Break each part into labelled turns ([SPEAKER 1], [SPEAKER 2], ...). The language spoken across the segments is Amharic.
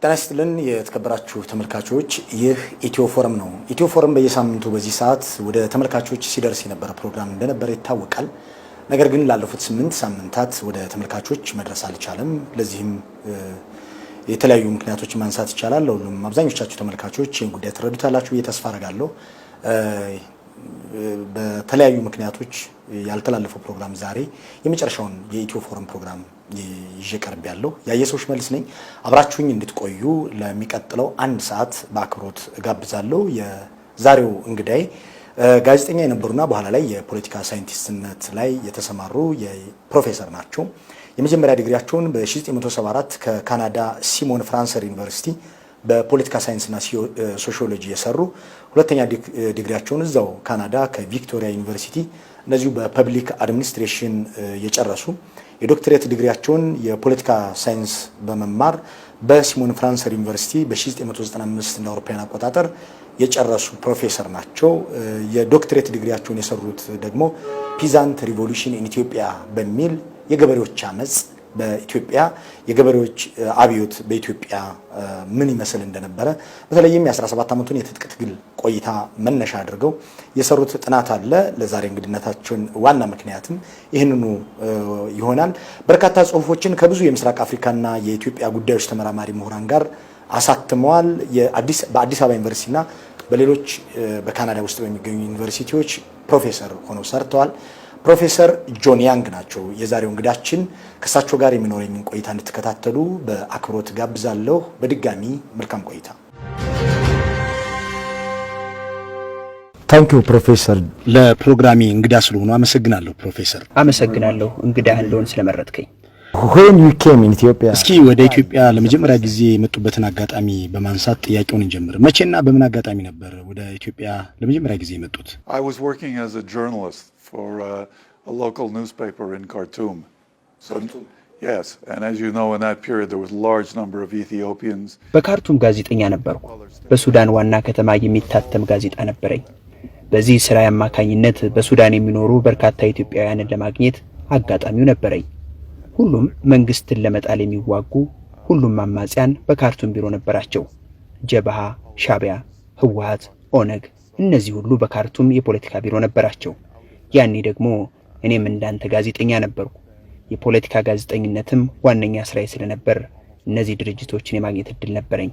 [SPEAKER 1] ጤና ይስጥልን የተከበራችሁ ተመልካቾች፣ ይህ ኢትዮ ፎረም ነው። ኢትዮ ፎረም በየሳምንቱ በዚህ ሰዓት ወደ ተመልካቾች ሲደርስ የነበረ ፕሮግራም እንደነበረ ይታወቃል። ነገር ግን ላለፉት 8 ሳምንታት ወደ ተመልካቾች መድረስ አልቻለም። ለዚህም የተለያዩ ምክንያቶች ማንሳት ይቻላል። ሁሉም አብዛኞቻችሁ ተመልካቾች ይህን ጉዳይ ተረዱታላችሁ ብዬ ተስፋ አደርጋለሁ። በተለያዩ ምክንያቶች ያልተላለፈው ፕሮግራም ዛሬ የመጨረሻውን የኢትዮ ፎረም ፕሮግራም ይዤ ቀርብ ያለው ያየሰውሽ መልስ ነኝ። አብራችሁኝ እንድትቆዩ ለሚቀጥለው 1 ሰዓት በአክብሮት እጋብዛለሁ። የዛሬው እንግዳይ ጋዜጠኛ የነበሩና በኋላ ላይ የፖለቲካ ሳይንቲስትነት ላይ የተሰማሩ የፕሮፌሰር ናቸው። የመጀመሪያ ዲግሪያቸውን በ1974 ከካናዳ ሲሞን ፍራንሰር ዩኒቨርሲቲ በፖለቲካ ሳይንስና ሶሺዮሎጂ የሰሩ፣ ሁለተኛ ዲግሪያቸውን እዛው ካናዳ ከቪክቶሪያ ዩኒቨርሲቲ እንደዚሁ በፐብሊክ አድሚኒስትሬሽን የጨረሱ፣ የዶክተሬት ዲግሪያቸውን የፖለቲካ ሳይንስ በመማር በሲሞን ፍራንሰር ዩኒቨርሲቲ በ1995 እንደ አውሮፓውያን አቆጣጠር የጨረሱ ፕሮፌሰር ናቸው። የዶክተሬት ዲግሪያቸውን የሰሩት ደግሞ ፒዛንት ሪቮሉሽን ኢን ኢትዮጵያ በሚል የገበሬዎች አመጽ በኢትዮጵያ የገበሬዎች አብዮት በኢትዮጵያ ምን ይመስል እንደነበረ በተለይም የ17 ዓመቱን የትጥቅ ትግል ቆይታ መነሻ አድርገው የሰሩት ጥናት አለ። ለዛሬ እንግድነታችን ዋና ምክንያትም ይህንኑ ይሆናል። በርካታ ጽሁፎችን ከብዙ የምስራቅ አፍሪካና የኢትዮጵያ ጉዳዮች ተመራማሪ ምሁራን ጋር አሳትመዋል። በአዲስ አበባ ዩኒቨርሲቲና በሌሎች በካናዳ ውስጥ በሚገኙ ዩኒቨርሲቲዎች ፕሮፌሰር ሆነው ሰርተዋል። ፕሮፌሰር ጆን ያንግ ናቸው የዛሬው እንግዳችን። ከሳቸው ጋር የሚኖረኝን ቆይታ እንድትከታተሉ በአክብሮት ጋብዛለሁ። በድጋሚ መልካም ቆይታ። ታንኪዩ ፕሮፌሰር፣ ለፕሮግራሚ እንግዳ ስለሆኑ አመሰግናለሁ። ፕሮፌሰር
[SPEAKER 2] አመሰግናለሁ እንግዳ እንደሆን ስለመረጥከኝ።
[SPEAKER 1] when you came in Ethiopia
[SPEAKER 3] እስኪ ወደ ኢትዮጵያ ለመጀመሪያ ጊዜ የመጡበትን አጋጣሚ በማንሳት ጥያቄውን እንጀምር። መቼና በምን አጋጣሚ ነበር ወደ ኢትዮጵያ ለመጀመሪያ ጊዜ የመጡት?
[SPEAKER 4] I was working as a journalist for a local newspaper in Khartoum. So yes, and as you know, in that period there was a large number of Ethiopians.
[SPEAKER 2] በካርቱም ጋዜጠኛ ነበርኩ። በሱዳን ዋና ከተማ የሚታተም ጋዜጣ ነበረኝ። በዚህ ስራ አማካኝነት በሱዳን የሚኖሩ በርካታ ኢትዮጵያውያንን ለማግኘት አጋጣሚው ነበረኝ። ሁሉም መንግስትን ለመጣል የሚዋጉ ሁሉም አማጺያን በካርቱም ቢሮ ነበራቸው። ጀበሃ፣ ሻቢያ፣ ህወሓት፣ ኦነግ እነዚህ ሁሉ በካርቱም የፖለቲካ ቢሮ ነበራቸው። ያኔ ደግሞ እኔም እንዳንተ ጋዜጠኛ ነበርኩ። የፖለቲካ ጋዜጠኝነትም ዋነኛ ስራዬ ስለነበር እነዚህ ድርጅቶችን የማግኘት እድል ነበረኝ።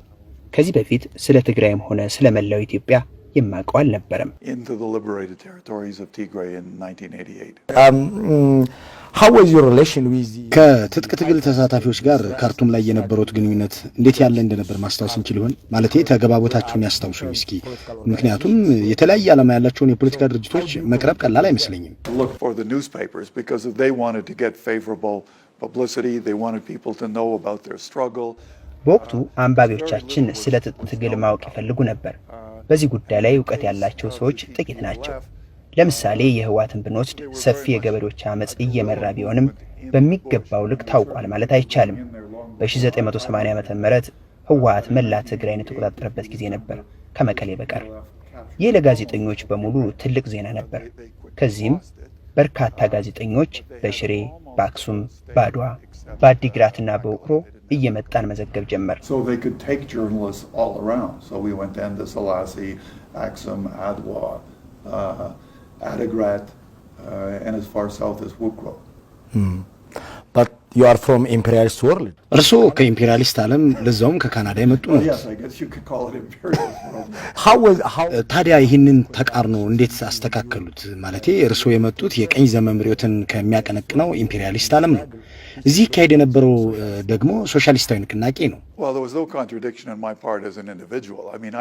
[SPEAKER 2] ከዚህ በፊት ስለ ትግራይም ሆነ ስለ መላው ኢትዮጵያ የማውቀው አልነበረም።
[SPEAKER 4] Into the liberated territories of Tigray in 1988.
[SPEAKER 1] how was your relation with
[SPEAKER 3] ከትጥቅ ትግል ተሳታፊዎች ጋር ካርቱም ላይ የነበሩት ግንኙነት እንዴት ያለ እንደነበር ማስታወስ እንችል ይሆን? ማለቴ ተገባቦታችሁን ያስታውሱኝ እስኪ። ምክንያቱም የተለያየ ዓላማ ያላቸውን የፖለቲካ ድርጅቶች መቅረብ ቀላል አይመስለኝም።
[SPEAKER 4] Look for the newspapers because they wanted to get favorable publicity. They wanted people to know about their struggle.
[SPEAKER 2] በወቅቱ አንባቢዎቻችን ስለ ትጥቅ ትግል ማወቅ ይፈልጉ ነበር። በዚህ ጉዳይ ላይ ዕውቀት ያላቸው ሰዎች ጥቂት ናቸው። ለምሳሌ የህወሓትን ብንወስድ ሰፊ የገበሬዎች አመጽ እየመራ ቢሆንም በሚገባው ልክ ታውቋል ማለት አይቻልም። በ1980 ዓመተ ምህረት ህወሓት መላ ትግራይን የተቆጣጠረበት ጊዜ ነበር ከመቀሌ በቀር። ይህ ለጋዜጠኞች በሙሉ ትልቅ ዜና ነበር። ከዚህም በርካታ ጋዜጠኞች በሽሬ፣ በአክሱም፣ በአድዋ፣ በአዲግራትና በውቅሮ እየመጣን መዘገብ ጀመር።
[SPEAKER 4] So they could take journalists all around. So we went to Selassie, Aksum, Adwa, Adigrat, and as far south as Wukro.
[SPEAKER 1] but you are from imperialist world.
[SPEAKER 3] እርስዎ ከኢምፔሪያሊስት ዓለም ለዛውም ከካናዳ የመጡ ነው።
[SPEAKER 4] Yes, I guess you could call it imperialist world.
[SPEAKER 1] how
[SPEAKER 3] ታዲያ ይህንን ተቃርኖ እንዴት አስተካከሉት? ማለቴ እርስዎ የመጡት የቀኝ ዘመም ርዕዮትን ከሚያቀነቅነው ኢምፔሪያሊስት ዓለም ነው። እዚህ ካሄድ የነበረው ደግሞ ሶሻሊስታዊ ንቅናቄ ነው።
[SPEAKER 4] Well, there was no contradiction on my part as an individual. I mean,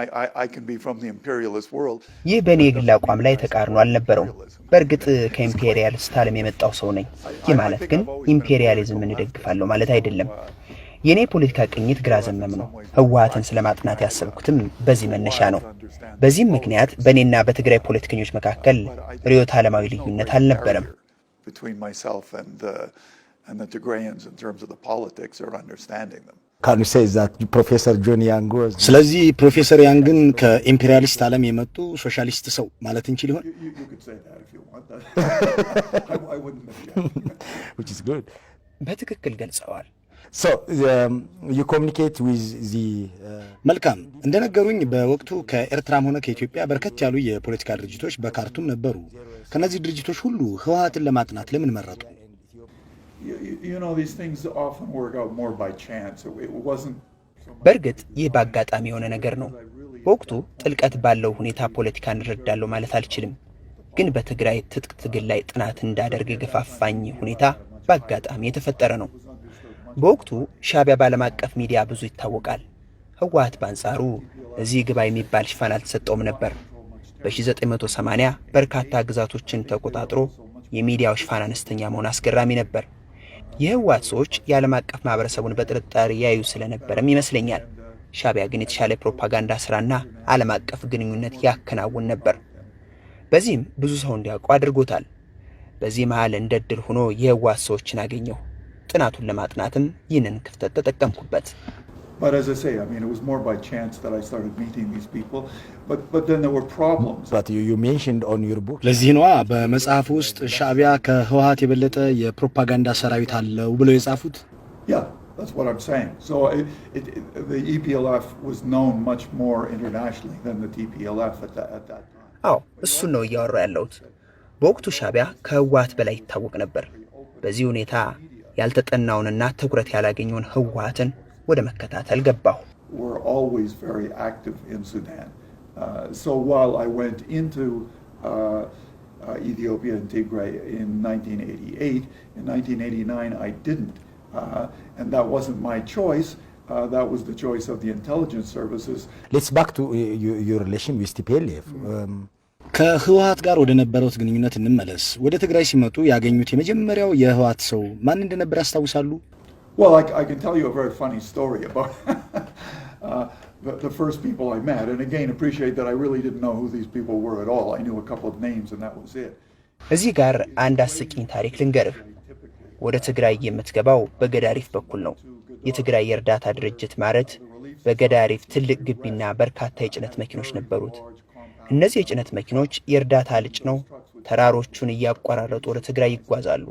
[SPEAKER 4] I can be from the imperialist world.
[SPEAKER 2] ይህ በእኔ የግል አቋም ላይ ተቃርኖ አልነበረውም። በእርግጥ ከኢምፔሪያሊስት ዓለም የመጣው ሰው ነኝ። ይህ ማለት ግን ኢምፔሪያሊዝምን እደግፋለሁ ማለት አይደለም። የኔ ፖለቲካ ቅኝት ግራ ዘመም ነው። ህወሓትን ስለማጥናት ያሰብኩትም በዚህ መነሻ ነው። በዚህም ምክንያት በእኔና በትግራይ ፖለቲከኞች መካከል ርዕዮተ ዓለማዊ ልዩነት አልነበረም።
[SPEAKER 4] Between myself and the Tigrayans in terms of the politics or understanding them.
[SPEAKER 1] can you say that Professor John Yang was
[SPEAKER 3] ስለዚህ ፕሮፌሰር ያንግን ከኢምፔሪያሊስት ዓለም የመጡ ሶሻሊስት ሰው ማለት እንችል ይሆን?
[SPEAKER 4] You could say that if you want that. I wouldn't object.
[SPEAKER 1] which is good.
[SPEAKER 2] በትክክል ገልጸዋል።
[SPEAKER 1] So you communicate with the
[SPEAKER 3] መልካም እንደነገሩኝ በወቅቱ ከኤርትራም ሆነ ከኢትዮጵያ በርከት ያሉ የፖለቲካ ድርጅቶች በካርቱም ነበሩ። ከነዚህ ድርጅቶች ሁሉ ህወሓትን ለማጥናት ለምን መረጡ?
[SPEAKER 2] በእርግጥ ይህ በአጋጣሚ የሆነ ነገር ነው። በወቅቱ ጥልቀት ባለው ሁኔታ ፖለቲካ እንረዳለሁ ማለት አልችልም። ግን በትግራይ ትጥቅ ትግል ላይ ጥናት እንዳደርግ ገፋፋኝ ሁኔታ በአጋጣሚ የተፈጠረ ነው። በወቅቱ ሻዕቢያ በዓለም አቀፍ ሚዲያ ብዙ ይታወቃል። ህወሓት በአንጻሩ እዚህ ግባ የሚባል ሽፋን አልተሰጠውም ነበር። በ1980 በርካታ ግዛቶችን ተቆጣጥሮ የሚዲያው ሽፋን አነስተኛ መሆን አስገራሚ ነበር። የህወሓት ሰዎች የዓለም አቀፍ ማህበረሰቡን በጥርጣሬ ያዩ ስለነበርም ይመስለኛል። ሻዕቢያ ግን የተሻለ ፕሮፓጋንዳ ስራና ዓለም አቀፍ ግንኙነት ያከናውን ነበር። በዚህም ብዙ ሰው እንዲያውቁ አድርጎታል። በዚህ መሃል እንደ ዕድል ሆኖ የህወሓት ሰዎችን አገኘሁ። ጥናቱን ለማጥናትም ይህንን ክፍተት ተጠቀምኩበት።
[SPEAKER 4] But as I say, I mean, it was more by chance that I started meeting these people. But then there were problems.
[SPEAKER 1] But you mentioned on your book.
[SPEAKER 3] ለዚህ ነዋ በመጽሐፍ ውስጥ ሻዕቢያ ከህወሓት የበለጠ የፕሮፓጋንዳ ሰራዊት አለው ብለው የጻፉት።
[SPEAKER 4] Yeah, that's what I'm saying. So the EPLF was known much more internationally than the TPLF at that time.
[SPEAKER 2] አዎ እሱን ነው እያወራሁ ያለሁት። በወቅቱ ሻዕቢያ ከህወሓት በላይ ይታወቅ ነበር። በዚህ ሁኔታ ያልተጠናውንና ትኩረት ያላገኘውን ህወሓትን ወደ መከታተል ገባሁ።
[SPEAKER 4] We're always very active in Sudan. So while I went into Ethiopia and Tigray in 1988, in 1989 I didn't. And that wasn't my choice. That was the choice of the intelligence services.
[SPEAKER 1] Let's back to your relation with TPLF.
[SPEAKER 3] ከህወሓት ጋር ወደ ነበረውት ግንኙነት እንመለስ። ወደ ትግራይ ሲመጡ ያገኙት የመጀመሪያው የህወሓት ሰው ማን እንደነበር ያስታውሳሉ?
[SPEAKER 4] Well, I can tell you a very funny story about the first people I met. And again, appreciate that I really didn't know who these people were at all. I knew a couple of names and that was it.
[SPEAKER 2] እዚህ ጋር አንድ አስቂኝ ታሪክ ልንገርህ። ወደ ትግራይ የምትገባው በገዳሪፍ በኩል ነው። የትግራይ የእርዳታ ድርጅት ማለት በገዳሪፍ ትልቅ ግቢና በርካታ የጭነት መኪኖች ነበሩት። እነዚህ የጭነት መኪኖች የእርዳታ ልጭ ነው ተራሮቹን እያቋራረጡ ወደ ትግራይ ይጓዛሉ።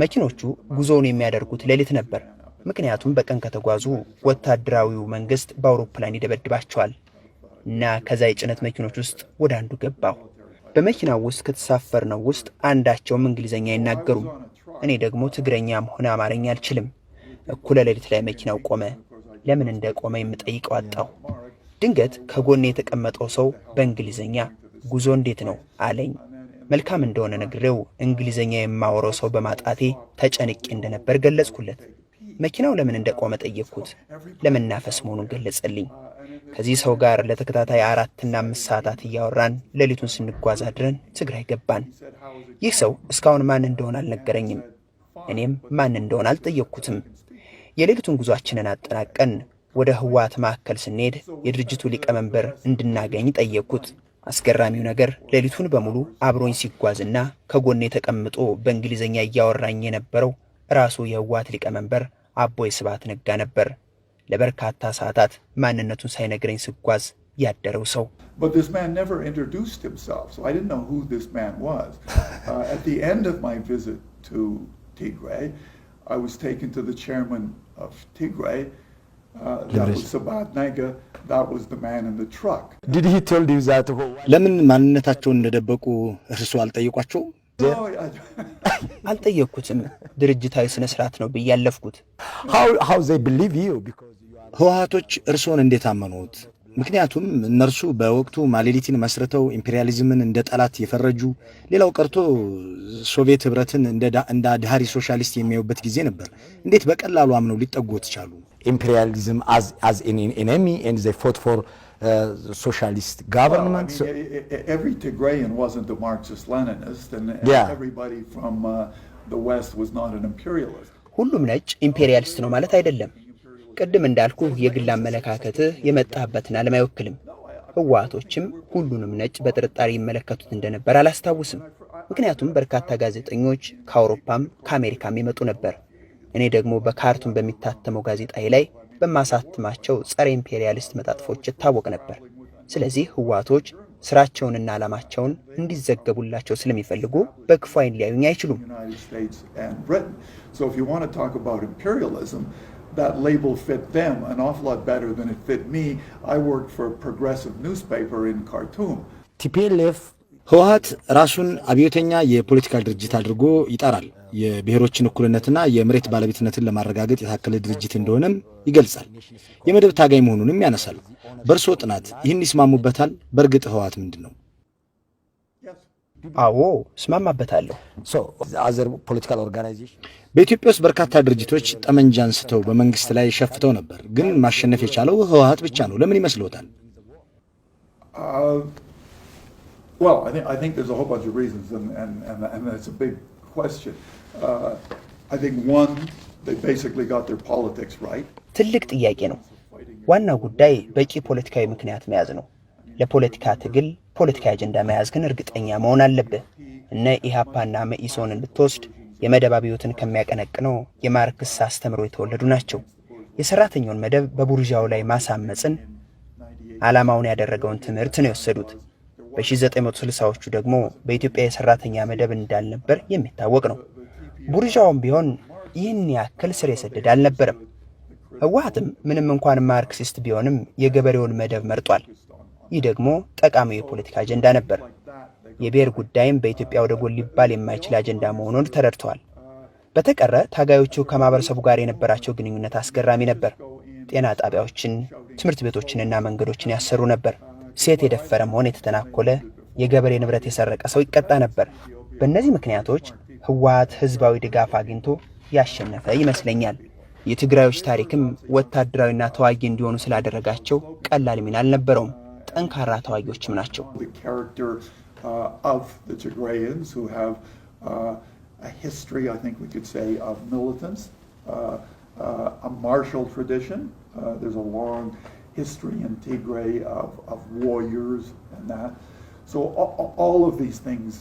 [SPEAKER 2] መኪኖቹ ጉዞውን የሚያደርጉት ሌሊት ነበር። ምክንያቱም በቀን ከተጓዙ ወታደራዊው መንግስት በአውሮፕላን ይደበድባቸዋል። እና ከዛ የጭነት መኪኖች ውስጥ ወደ አንዱ ገባሁ። በመኪናው ውስጥ ከተሳፈርነው ውስጥ አንዳቸውም እንግሊዘኛ አይናገሩም። እኔ ደግሞ ትግረኛም ሆነ አማርኛ አልችልም። እኩለ ሌሊት ላይ መኪናው ቆመ። ለምን እንደቆመ የምጠይቀው አጣሁ። ድንገት ከጎኔ የተቀመጠው ሰው በእንግሊዘኛ ጉዞ እንዴት ነው አለኝ። መልካም እንደሆነ ነግሬው እንግሊዘኛ የማወራው ሰው በማጣቴ ተጨንቄ እንደነበር ገለጽኩለት። መኪናው ለምን እንደቆመ ጠየቅኩት። ለመናፈስ መሆኑን ገለጸልኝ። ከዚህ ሰው ጋር ለተከታታይ 4 እና 5 ሰዓታት እያወራን ሌሊቱን ስንጓዝ አድረን ትግራይ ገባን። ይህ ሰው እስካሁን ማን እንደሆነ አልነገረኝም። እኔም ማን እንደሆነ አልጠየቅኩትም። የሌሊቱን ጉዟችንን አጠናቀን ወደ ህወሓት ማዕከል ስንሄድ የድርጅቱ ሊቀመንበር እንድናገኝ ጠየቅኩት። አስገራሚው ነገር ሌሊቱን በሙሉ አብሮኝ ሲጓዝና ከጎኔ ተቀምጦ በእንግሊዘኛ እያወራኝ የነበረው ራሱ የህወሓት ሊቀመንበር አቦይ ስብሐት ነጋ ነበር። ለበርካታ ሰዓታት ማንነቱን ሳይነግረኝ ሲጓዝ ያደረው ሰው።
[SPEAKER 4] But this man never introduced himself, so I didn't know who this man was. At the end of my visit to Tigray, I was taken to the chairman of Tigray. That was Sabat Nega. That was the man in the truck.
[SPEAKER 1] Did he tell you that?
[SPEAKER 3] ለምን ማንነታቸውን እንደደበቁ እርሱ አልጠየቋቸው?
[SPEAKER 2] አልጠየቅኩትም። ድርጅታዊ ስነ ስርዓት ነው በያለፍኩት።
[SPEAKER 1] How they believe you because
[SPEAKER 3] ህወሓቶች እርሶን እንዴት አመኑት? ምክንያቱም እነርሱ በወቅቱ ማሌሊቲን መስርተው ኢምፔሪያሊዝምን እንደ ጠላት የፈረጁ፣ ሌላው ቀርቶ ሶቪየት ህብረትን እንደ ዳህሪ ሶሻሊስት የሚያዩበት ጊዜ ነበር። እንዴት በቀላሉ አምነው ሊጠጉት ቻሉ?
[SPEAKER 1] imperialism as an enemy and they fought for socialist government.
[SPEAKER 4] Well, I mean, every Tigrayan wasn't a Marxist-Leninist and everybody from the West was not an imperialist.
[SPEAKER 2] ሁሉም ነጭ ኢምፔሪያሊስት ነው ማለት አይደለም። ቅድም እንዳልኩ የግል አመለካከት የመጣበትን ዓለም አይወክልም። ህወሓቶችም ሁሉንም ነጭ በጥርጣሬ ይመለከቱት እንደነበር አላስታውስም። ምክንያቱም በርካታ ጋዜጠኞች ከአውሮፓም ከአሜሪካም ይመጡ ነበር። እኔ ደግሞ በካርቱም በሚታተመው ጋዜጣዬ ላይ በማሳተማቸው ጸረ ኢምፔሪያሊስት መጣጥፎች ይታወቅ ነበር። ስለዚህ ህወሓቶች ስራቸውንና ዓላማቸውን እንዲዘገቡላቸው ስለሚፈልጉ በክፉ ዓይን ሊያዩኝ አይችሉም።
[SPEAKER 4] So if you want to talk about imperialism, that label fit them an awful lot better than it fit me. I worked for a progressive newspaper in Khartoum.
[SPEAKER 1] TPLF
[SPEAKER 3] ህወሓት ራሱን አብዮተኛ የፖለቲካ ድርጅት አድርጎ ይጠራል። የብሔሮችን እኩልነትና የመሬት ባለቤትነትን ለማረጋገጥ የታከለ ድርጅት እንደሆነም ይገልጻል። የመደብ ታጋይ መሆኑንም ያነሳል። በርሶ ጥናት ይህን ይስማሙበታል? በእርግጥ ህወሓት ምንድነው?
[SPEAKER 2] አዎ እስማማበታለሁ።
[SPEAKER 1] አዘር ፖለቲካል ኦርጋናይዜሽን
[SPEAKER 3] በኢትዮጵያ ውስጥ በርካታ ድርጅቶች ጠመንጃ አንስተው በመንግስት ላይ ሸፍተው ነበር። ግን ማሸነፍ የቻለው ህወሓት ብቻ ነው። ለምን ይመስልዎታል?
[SPEAKER 4] Well, I think there's a whole bunch of reasons, and that's a big question. I think one, they basically got their politics right.
[SPEAKER 2] ትልቅ ጥያቄ ነው። ዋናው ጉዳይ በቂ ፖለቲካዊ ምክንያት መያዝ ነው። ለፖለቲካ ትግል ፖለቲካዊ አጀንዳ መያዝ ግን እርግጠኛ መሆን አለበት። እነ ኢሃፓና መኢሶንን ብትወስድ የመደብ አብዮትን ከሚያቀነቅነው የማርክስ አስተምሮ የተወለዱ ናቸው። የሰራተኛውን መደብ በቡርዣው ላይ ማሳመጽን ዓላማውን ያደረገውን ትምህርት ነው የወሰዱት። በ1960ዎቹ ደግሞ በኢትዮጵያ የሰራተኛ መደብ እንዳልነበር የሚታወቅ ነው። ቡርዣውም ቢሆን ይህን ያክል ስር የሰደደ አልነበረም። ህወሓትም ምንም እንኳን ማርክሲስት ቢሆንም የገበሬውን መደብ መርጧል። ይህ ደግሞ ጠቃሚ የፖለቲካ አጀንዳ ነበር። የብሔር ጉዳይም በኢትዮጵያ ወደ ጎን ሊባል የማይችል አጀንዳ መሆኑን ተረድተዋል። በተቀረ ታጋዮቹ ከማህበረሰቡ ጋር የነበራቸው ግንኙነት አስገራሚ ነበር። ጤና ጣቢያዎችን፣ ትምህርት ቤቶችንና መንገዶችን ያሰሩ ነበር። ሴት የደፈረም ሆነ የተተናኮለ የገበሬ ንብረት የሰረቀ ሰው ይቀጣ ነበር። በእነዚህ ምክንያቶች ህወሓት ህዝባዊ ድጋፍ አግኝቶ ያሸነፈ ይመስለኛል። የትግራዮች ታሪክም ወታደራዊና ተዋጊ እንዲሆኑ ስላደረጋቸው ቀላል ሚና አልነበረውም። ጠንካራ ተዋጊዎችም ናቸው።
[SPEAKER 4] Of the Tigrayans who have a history, I think we could say, of militants, a martial tradition. There's a long history in Tigray of warriors and that. So all of these things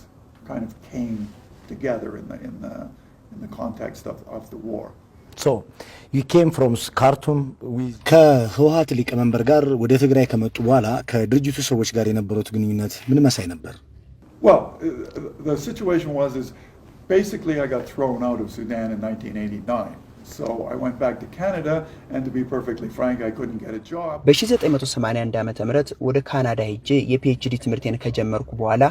[SPEAKER 4] kind of came together in the context of the war.
[SPEAKER 1] So you came from Khartoum with
[SPEAKER 3] ከህወሓት ሊቀመንበር ጋር ወደ ትግራይ ከመጡ በኋላ ከድርጅቱ ሰዎች ጋር የነበሩት ግንኙነት ምን መሳይ ነበር?
[SPEAKER 4] Well, the situation was basically I got thrown out of Sudan in 1989. So I went back to Canada, and to be perfectly frank, I couldn't get a job.
[SPEAKER 2] በ1981 ዓመተ ምህረት ወደ ካናዳ ሄጄ የፒኤችዲ ትምህርቴን ከጀመርኩ በኋላ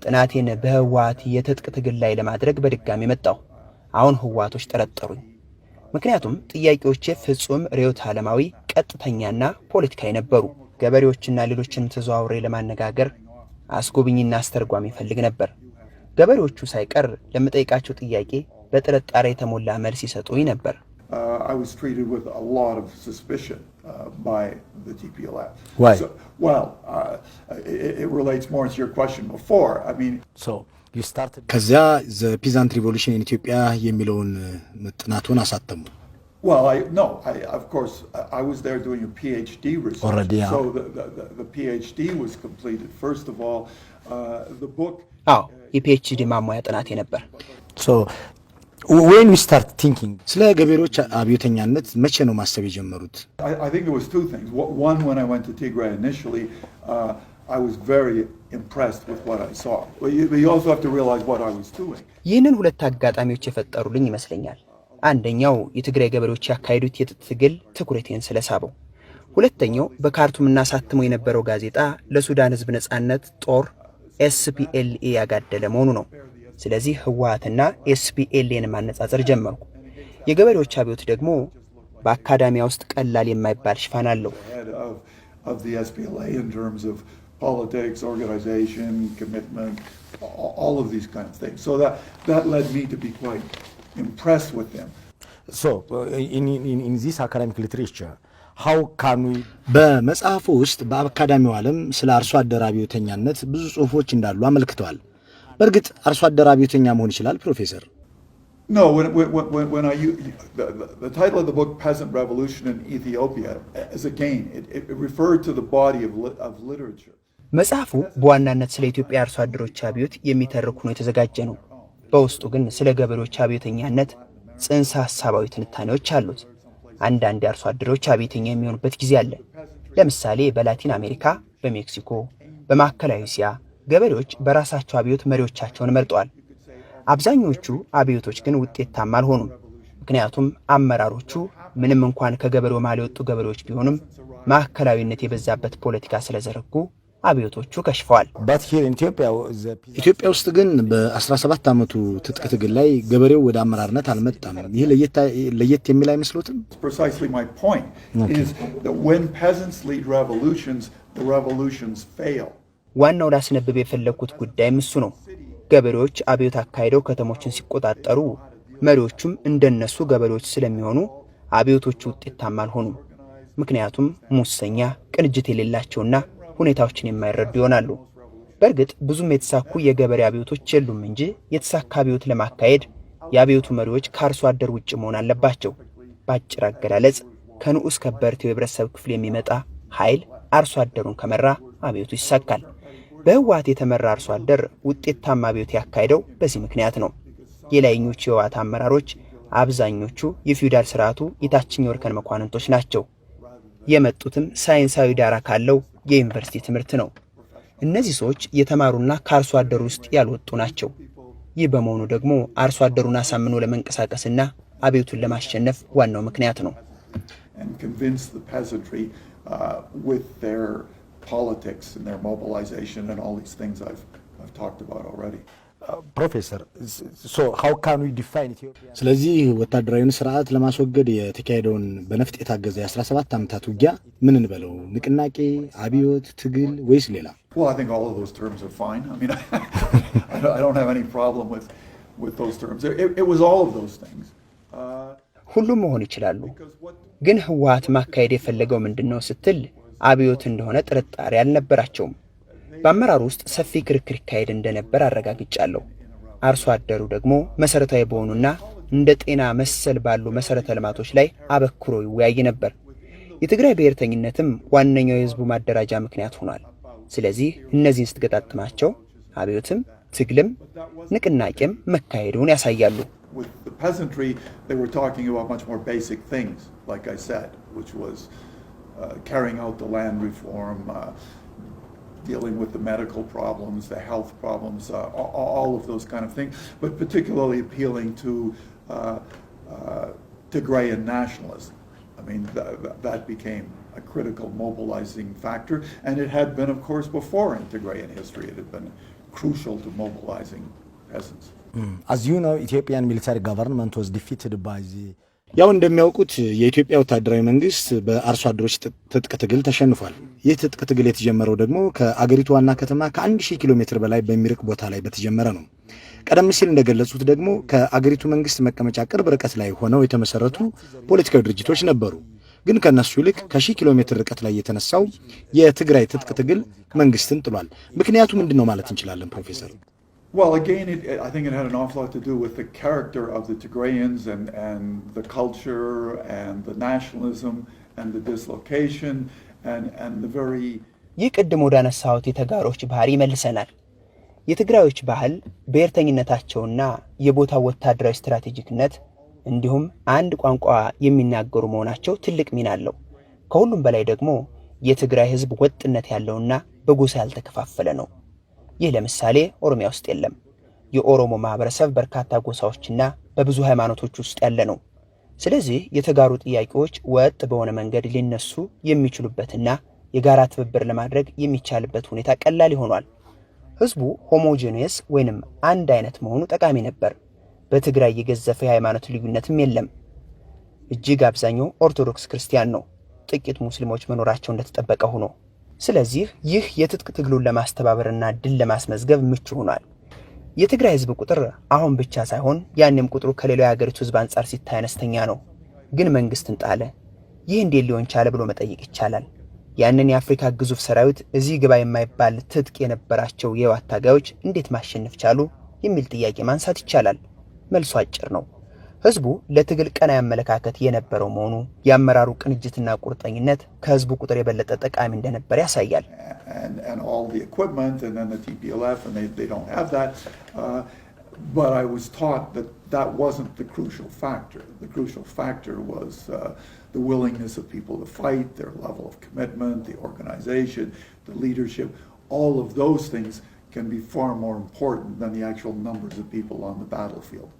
[SPEAKER 2] ጥናቴን በህወሓት የትጥቅ ትግል ላይ ለማድረግ በድጋሚ መጣሁ። አሁን ህወሓቶች ጠረጠሩኝ። ምክንያቱም ጥያቄዎቼ ፍጹም ርዕዮተ ዓለማዊ፣ ቀጥተኛና ፖለቲካዊ ነበሩ። ገበሬዎችና ሌሎችን ተዘዋውሬ ለማነጋገር አስጎብኝና አስተርጓሚ ፈልግ ነበር። ገበሬዎቹ ሳይቀር ለምጠይቃቸው ጥያቄ በጥርጣሬ የተሞላ መልስ ይሰጡኝ ነበር።
[SPEAKER 4] I was treated with a lot of suspicion by the TPLF.
[SPEAKER 1] Why?
[SPEAKER 4] So, well, it relates more to your question before. I mean,
[SPEAKER 1] so you started
[SPEAKER 3] ከዚያ ዘ ፒዛንት ሪቮሉሽን ኢን ኢትዮጵያ የሚለውን ጥናቱን አሳተሙ።
[SPEAKER 4] Well, of course, I was there doing a PhD research.
[SPEAKER 1] Already, yeah.
[SPEAKER 4] So the PhD was completed. First of all, the book.
[SPEAKER 2] አዎ የፒኤችዲ ማሟያ ጥናቴ ነበር።
[SPEAKER 1] So when you start thinking
[SPEAKER 3] ስለ ገበሬዎች አብዮተኛነት መቼ ነው ማሰብ የጀመሩት?
[SPEAKER 4] I think there was two things. One, when I went to Tigray initially, I was very impressed with what I saw. But you also have to realize what I was doing.
[SPEAKER 2] ይህንን ሁለት አጋጣሚዎች የፈጠሩልኝ ይመስለኛል። አንደኛው የትግራይ ገበሬዎች ያካሄዱት የትጥቅ ትግል ትኩረቴን ስለሳበው፣ ሁለተኛው በካርቱምና ሳትሞ የነበረው ጋዜጣ ለሱዳን ህዝብ ነጻነት ጦር ኤስፒኤልኤ ያጋደለ መሆኑ ነው። ስለዚህ ህወሓትና ኤስፒኤልኤን ማነጻጸር ጀመርኩ። የገበሬዎች አብዮት ደግሞ በአካዳሚያ ውስጥ ቀላል የማይባል ሽፋን አለው።
[SPEAKER 4] Of the SPLA in terms of politics, organization, commitment, all of these kind of things. So that led me to be quite impressed with them.
[SPEAKER 1] So in this academic literature how can we
[SPEAKER 3] በመጽሐፉ ውስጥ በአካዳሚው ዓለም ስለ አርሶ አደር አብዮተኛነት ብዙ ጽሑፎች እንዳሉ አመልክተዋል። በእርግጥ አርሶ አደር አብዮተኛ መሆን ይችላል ፕሮፌሰር?
[SPEAKER 4] No, when I use the title of the book, Peasant Revolution in Ethiopia, as again, it referred to the body of literature.
[SPEAKER 2] መጽሐፉ በዋናነት ስለ ኢትዮጵያ አርሶ አደሮች አብዮት የሚተርክ ሆኖ የተዘጋጀ ነው። በውስጡ ግን ስለ ገበሬዎች አብዮተኛነት ጽንሰ ሐሳባዊ ትንታኔዎች አሉት። አንዳንድ አርሶ አደሮች አብዮተኛ የሚሆኑበት ጊዜ አለ። ለምሳሌ በላቲን አሜሪካ፣ በሜክሲኮ፣ በማዕከላዊ እስያ ገበሬዎች በራሳቸው አብዮት መሪዎቻቸውን መርጠዋል። አብዛኞቹ አብዮቶች ግን ውጤታማ አልሆኑም። ምክንያቱም አመራሮቹ ምንም እንኳን ከገበሬው መሃል የወጡ ገበሬዎች ቢሆኑም ማዕከላዊነት የበዛበት ፖለቲካ ስለዘረጉ አብዮቶቹ ከሽፈዋል።
[SPEAKER 3] ኢትዮጵያ ውስጥ ግን በ17 ዓመቱ ትጥቅ ትግል ላይ ገበሬው ወደ አመራርነት አልመጣም። ይህ ለየት የሚል አይመስሎትም?
[SPEAKER 2] ዋናው ላስነብብ የፈለግኩት ጉዳይም እሱ ነው። ገበሬዎች አብዮት አካሂደው ከተሞችን ሲቆጣጠሩ መሪዎቹም እንደነሱ ገበሬዎች ስለሚሆኑ አብዮቶቹ ውጤታማ አልሆኑም። ምክንያቱም ሙሰኛ፣ ቅንጅት የሌላቸውና ሁኔታዎችን የማይረዱ ይሆናሉ። በእርግጥ ብዙም የተሳኩ የገበሬ አብዮቶች የሉም እንጂ የተሳካ አብዮት ለማካሄድ የአብዮቱ መሪዎች ከአርሶ አደር ውጭ መሆን አለባቸው። በአጭር አገላለጽ ከንዑስ ከበርቴው የህብረተሰብ ክፍል የሚመጣ ኃይል አርሶ አደሩን ከመራ አብዮቱ ይሳካል። በህወሓት የተመራ አርሶ አደር ውጤታማ አብዮት ያካሄደው በዚህ ምክንያት ነው። የላይኞቹ የህወሓት አመራሮች አብዛኞቹ የፊውዳል ስርዓቱ የታችኛው እርከን መኳንንቶች ናቸው። የመጡትም ሳይንሳዊ ዳራ ካለው የዩኒቨርሲቲ ትምህርት ነው። እነዚህ ሰዎች የተማሩና ከአርሶ አደሩ ውስጥ ያልወጡ ናቸው። ይህ በመሆኑ ደግሞ አርሶ አደሩን አሳምኖ ለመንቀሳቀስና አብዮቱን ለማሸነፍ ዋናው ምክንያት ነው።
[SPEAKER 1] ፕሮፌሰር
[SPEAKER 3] ስለዚህ ወታደራዊውን ስርዓት ለማስወገድ የተካሄደውን በነፍጥ የታገዘ የ17 ዓመታት ውጊያ ምን እንበለው? ንቅናቄ፣ አብዮት፣ ትግል ወይስ ሌላ?
[SPEAKER 2] ሁሉም መሆን ይችላሉ። ግን ህወሓት ማካሄድ የፈለገው ምንድነው ስትል አብዮት እንደሆነ ጥርጣሬ አልነበራቸውም። በአመራሩ ውስጥ ሰፊ ክርክር ይካሄድ እንደነበር አረጋግጫለሁ። አርሶ አደሩ ደግሞ መሰረታዊ በሆኑና እንደ ጤና መሰል ባሉ መሰረተ ልማቶች ላይ አበክሮ ይወያይ ነበር። የትግራይ ብሔርተኝነትም ዋነኛው የህዝቡ ማደራጃ ምክንያት ሆኗል። ስለዚህ እነዚህን ስትገጣጥማቸው አብዮትም ትግልም ንቅናቄም መካሄዱን ያሳያሉ።
[SPEAKER 4] dealing with the medical problems, the health problems, all of those kind of things, but particularly appealing to Tigrayan nationalism. I mean, that became a critical mobilizing factor, and it had been, of course, before in Tigrayan history. It had been crucial to mobilizing peasants.
[SPEAKER 1] As you know, Ethiopian military government was defeated by the
[SPEAKER 3] ያው እንደሚያውቁት የኢትዮጵያ ወታደራዊ መንግስት በአርሶ አደሮች ትጥቅ ትግል ተሸንፏል። ይህ ትጥቅ ትግል የተጀመረው ደግሞ ከአገሪቱ ዋና ከተማ ከ1000 ኪሎ ሜትር በላይ በሚርቅ ቦታ ላይ በተጀመረ ነው። ቀደም ሲል እንደገለጹት ደግሞ ከአገሪቱ መንግስት መቀመጫ ቅርብ ርቀት ላይ ሆነው የተመሰረቱ ፖለቲካዊ ድርጅቶች ነበሩ። ግን ከነሱ ይልቅ ከ1000 ኪሎ ሜትር ርቀት ላይ የተነሳው የትግራይ ትጥቅ ትግል መንግስትን ጥሏል። ምክንያቱ ምንድነው ማለት እንችላለን ፕሮፌሰር?
[SPEAKER 4] Well, again, I think it had an awful lot to do with the character of the Tigrayans and the culture and the nationalism and the dislocation and the very...
[SPEAKER 2] ይህ ቅድም ወዳነሳሁት የተጋሮች ባህሪ ይመልሰናል። የትግራዮች ባህል ብሔርተኝነታቸውና የቦታው ወታደራዊ ስትራቴጂክነት እንዲሁም አንድ ቋንቋ የሚናገሩ መሆናቸው ትልቅ ሚና አለው። ከሁሉም በላይ ደግሞ የትግራይ ህዝብ ወጥነት ያለውና በጎሳ ያልተከፋፈለ ነው። ይህ ለምሳሌ ኦሮሚያ ውስጥ የለም። የኦሮሞ ማህበረሰብ በርካታ ጎሳዎችና በብዙ ሃይማኖቶች ውስጥ ያለ ነው። ስለዚህ የተጋሩ ጥያቄዎች ወጥ በሆነ መንገድ ሊነሱ የሚችሉበትና የጋራ ትብብር ለማድረግ የሚቻልበት ሁኔታ ቀላል ይሆናል። ህዝቡ ሆሞጂኒየስ ወይንም አንድ አይነት መሆኑ ጠቃሚ ነበር። በትግራይ የገዘፈ የሃይማኖት ልዩነትም የለም። እጅግ አብዛኛው ኦርቶዶክስ ክርስቲያን ነው። ጥቂት ሙስሊሞች መኖራቸው እንደተጠበቀ ሆኖ ስለዚህ ይህ የትጥቅ ትግሉን ለማስተባበርና ድል ለማስመዝገብ ምቹ ሆኗል። የትግራይ ህዝብ ቁጥር አሁን ብቻ ሳይሆን ያንም ቁጥሩ ከሌላው የሀገሪቱ ህዝብ አንጻር ሲታይ አነስተኛ ነው። ግን መንግስትን ጣለ። ይህ እንዴት ሊሆን ቻለ ብሎ መጠየቅ ይቻላል። ያንን የአፍሪካ ግዙፍ ሰራዊት እዚህ ግባ የማይባል ትጥቅ የነበራቸው የህወሓት ታጋዮች እንዴት ማሸነፍ ቻሉ የሚል ጥያቄ ማንሳት ይቻላል። መልሱ አጭር ነው። ህዝቡ ለትግል ቀና ያመለካከት የነበረው መሆኑ ያመራሩ ቅንጅትና ቁርጠኝነት ከህዝቡ ቁጥር የበለጠ ጠቃሚ እንደነበር ያሳያል።
[SPEAKER 4] and all the equipment and then the TPLF and they don't have that but I was taught that wasn't the crucial factor. The crucial factor was the willingness of people to fight, their level of commitment, the organization, the leadership. All of those things can be far more important than the actual numbers of people on the battlefield.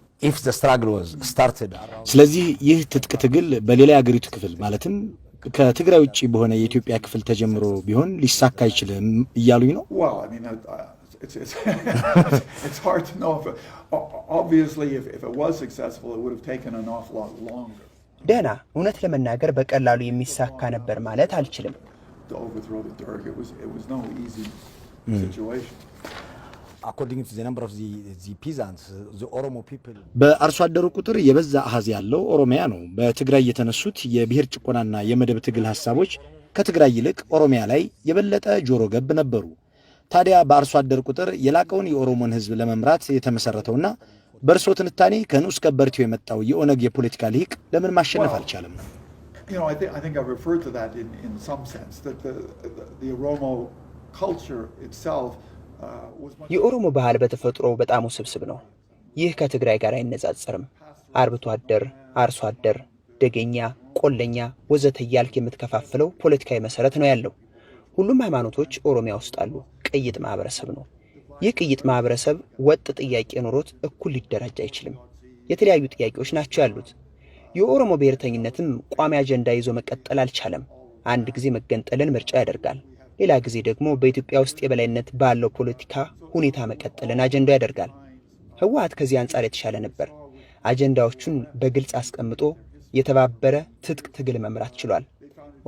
[SPEAKER 3] ስለዚህ ይህ ትጥቅ ትግል በሌላ የአገሪቱ ክፍል ማለትም ከትግራይ ውጪ በሆነ የኢትዮጵያ ክፍል ተጀምሮ ቢሆን ሊሳካ አይችልም እያሉኝ ነው?
[SPEAKER 4] It's hard to know. Obviously, if it was successful, it would have taken an awful lot longer.
[SPEAKER 2] ደህና እውነት ለመናገር በቀላሉ የሚሳካ ነበር ማለት አልችልም።
[SPEAKER 4] To overthrow the Derg, it was no easy situation.
[SPEAKER 1] According to the number of the peasants, the Oromo people.
[SPEAKER 3] በአርሶ አደሩ ቁጥር የበዛ አሃዝ ያለው ኦሮሚያ ነው። በትግራይ የተነሱት የብሔር ጭቆናና የመደብ ትግል ሐሳቦች ከትግራይ ይልቅ ኦሮሚያ ላይ የበለጠ ጆሮ ገብ ነበሩ። ታዲያ በአርሶ አደር ቁጥር የላቀውን የኦሮሞን ህዝብ ለመምራት የተመሰረተውና በእርሶ ትንታኔ ከንዑስ ከበርቴው የመጣው የኦነግ የፖለቲካ ሊቅ ለምን ማሸነፍ አልቻለም?
[SPEAKER 4] I think I referred to that in some sense that the Oromo culture itself was much.
[SPEAKER 2] የኦሮሞ ባህል በተፈጥሮ በጣም ውስብስብ ነው። ይህ ከትግራይ ጋር አይነጻጸርም። አርብቶ አደር፣ አርሶ አደር፣ ደገኛ፣ ቆለኛ ወዘተ እያልክ የምትከፋፍለው ፖለቲካዊ መሰረት ነው ያለው። ሁሉም ሃይማኖቶች ኦሮሚያ ውስጥ አሉ። ቅይጥ ማህበረሰብ ነው። ይህ ቅይጥ ማህበረሰብ ወጥ ጥያቄ ኖሮት እኩል ሊደራጅ አይችልም። የተለያዩ ጥያቄዎች ናቸው ያሉት። የኦሮሞ ብሔርተኝነትም ቋሚ አጀንዳ ይዞ መቀጠል አልቻለም። አንድ ጊዜ መገንጠልን ምርጫ ያደርጋል፣ ሌላ ጊዜ ደግሞ በኢትዮጵያ ውስጥ የበላይነት ባለው ፖለቲካ ሁኔታ መቀጠልን አጀንዳ ያደርጋል። ህወሓት ከዚህ አንጻር የተሻለ ነበር። አጀንዳዎቹን በግልጽ አስቀምጦ የተባበረ ትጥቅ ትግል መምራት ችሏል።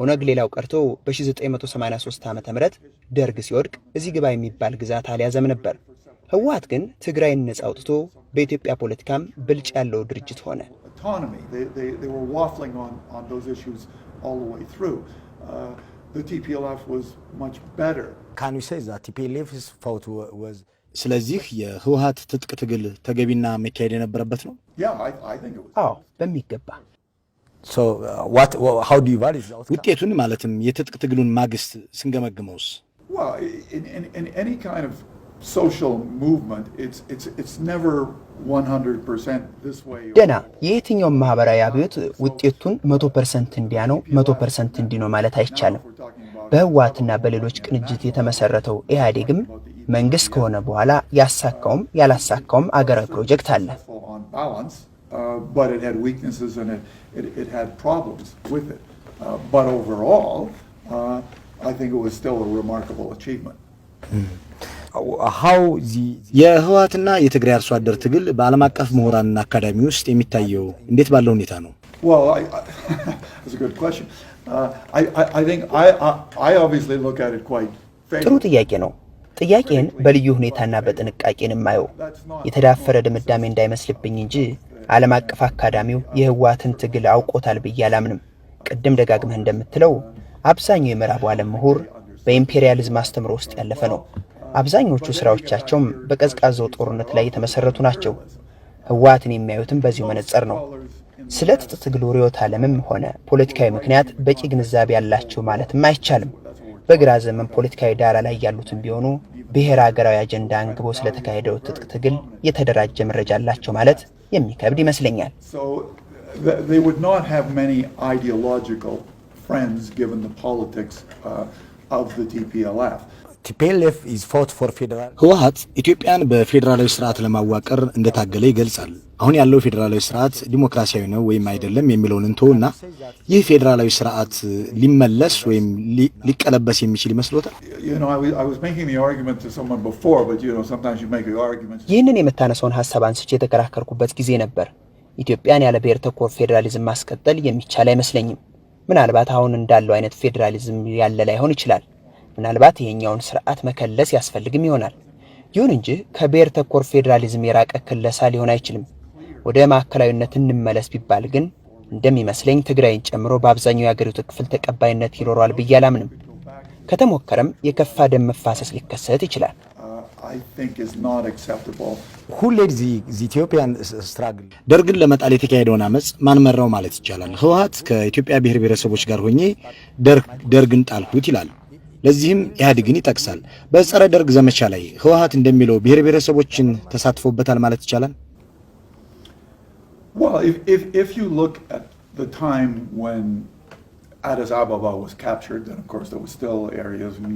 [SPEAKER 2] ኦነግ ሌላው ቀርቶ በ1983 ዓመተ ምህረት ደርግ ሲወድቅ እዚህ ግባ የሚባል ግዛት አልያዘም ነበር። ህወሓት ግን ትግራይን ነጻ አውጥቶ በኢትዮጵያ ፖለቲካም ብልጭ ያለው ድርጅት ሆነ።
[SPEAKER 4] They were waffling on those issues all the way through. The TPLF was much better.
[SPEAKER 1] Can you say that TPLF's fault was?
[SPEAKER 3] ስለዚህ የህወሓት ትጥቅ ትግል ተገቢና መካሄድ የነበረበት ነው?
[SPEAKER 4] Yeah, I think it was.
[SPEAKER 2] አዎ በሚገባ።
[SPEAKER 1] So how do you value that?
[SPEAKER 3] ውጤቱን ማለትም የትጥቅ ትግሉን ማግስት ስንገመግመውስ?
[SPEAKER 4] Well, in any kind of social movement, it's never 100% this way.
[SPEAKER 2] ደና የየትኛው ማህበራዊ አብዮት ውጤቱን 100% እንዲያ ነው 100% እንዲ ነው ማለት አይቻልም። በህወሓትና በሌሎች ቅንጅት የተመሰረተው ኢህአዴግም መንግስት ከሆነ በኋላ ያሳካውም ያላሳካውም አገራዊ ፕሮጀክት አለ።
[SPEAKER 4] But it had weaknesses and it had problems with it. But overall, I think it was still a remarkable achievement.
[SPEAKER 3] የህወሓትና የትግራይ አርሶ አደር ትግል በዓለም አቀፍ ምሁራንና አካዳሚ ውስጥ የሚታየው እንዴት ባለው ሁኔታ ነው?
[SPEAKER 4] Well, that's a good question. I think I obviously look at it quite favorably.
[SPEAKER 2] ጥሩ ጥያቄ ነው። ጥያቄን በልዩ ሁኔታና በጥንቃቄ እንማየው። የተዳፈረ ድምዳሜ እንዳይመስልብኝ እንጂ ዓለም አቀፍ አካዳሚው የህወሓትን ትግል አውቆታል ብዬ አላምንም። ቅድም ደጋግመህ እንደምትለው አብዛኛው የምዕራቡ ዓለም ምሁር በኢምፔሪያሊዝም አስተምሮ ውስጥ ያለፈ ነው። አብዛኞቹ ስራዎቻቸውም በቀዝቃዛው ጦርነት ላይ የተመሰረቱ ናቸው። ህወሓትን የሚያዩትም በዚሁ መነጽር ነው። ስለ ትጥቅ ትግሉ ርዕዮተ ዓለምም ሆነ ፖለቲካዊ ምክንያት በቂ ግንዛቤ ያላቸው ማለትም አይቻልም። በግራ ዘመን ፖለቲካዊ ዳራ ላይ ያሉትም ቢሆኑ ብሔር ሀገራዊ አጀንዳ አንግቦ ስለተካሄደው ትጥቅ ትግል የተደራጀ መረጃ አላቸው ማለት የሚከብድ ይመስለኛል።
[SPEAKER 4] So they would not have many ideological friends given the politics of the TPLF.
[SPEAKER 1] TPLF is fought for federal.
[SPEAKER 3] ህወሓት ኢትዮጵያን በፌዴራላዊ ስርዓት ለማዋቀር እንደታገለ ይገልጻል። አሁን ያለው ፌዴራላዊ ስርዓት ዲሞክራሲያዊ ነው ወይም አይደለም የሚለውን እንተውና ይህ ፌዴራላዊ ስርዓት ሊመለስ ወይም ሊቀለበስ የሚችል ይመስሎታል?
[SPEAKER 4] I was making the argument to someone before, but sometimes you make the argument.
[SPEAKER 2] ይህንን የመታነሳውን ሐሳብ አንስቼ የተከራከርኩበት ጊዜ ነበር። ኢትዮጵያን ያለ ብሔር ተኮር ፌዴራሊዝም ማስቀጠል የሚቻል አይመስለኝም። ምናልባት አሁን እንዳለው አይነት ፌዴራሊዝም ያለ ላይሆን ይችላል። ምናልባት ይሄኛውን ስርዓት መከለስ ያስፈልግም ይሆናል። ይሁን እንጂ ከብሔር ተኮር ፌዴራሊዝም የራቀ ክለሳ ሊሆን አይችልም። ወደ ማዕከላዊነት እንመለስ ቢባል ግን እንደሚመስለኝ ትግራይን ጨምሮ በአብዛኛው የአገሪቱ ክፍል ተቀባይነት ይኖረዋል ብዬ አላምንም። ከተሞከረም የከፋ ደም መፋሰስ ሊከሰት ይችላል።
[SPEAKER 4] I think is not acceptable.
[SPEAKER 1] Who led the Ethiopian struggle?
[SPEAKER 3] ደርግን ለመጣል የተካሄደውን አመጽ ማን መራው ማለት ይቻላል? ህወሓት ከኢትዮጵያ ብሔር ብሔረሰቦች ጋር ሆኜ ደርግን ጣልኩት ይላል። ለዚህም ኢህአዴግን ይጠቅሳል። በጸረ ደርግ ዘመቻ ላይ ህወሓት እንደሚለው ብሔር ብሔረሰቦችን ተሳትፎበታል ማለት ይቻላል?
[SPEAKER 4] Well, if you look at the time when Addis Ababa was captured, then of course there were still areas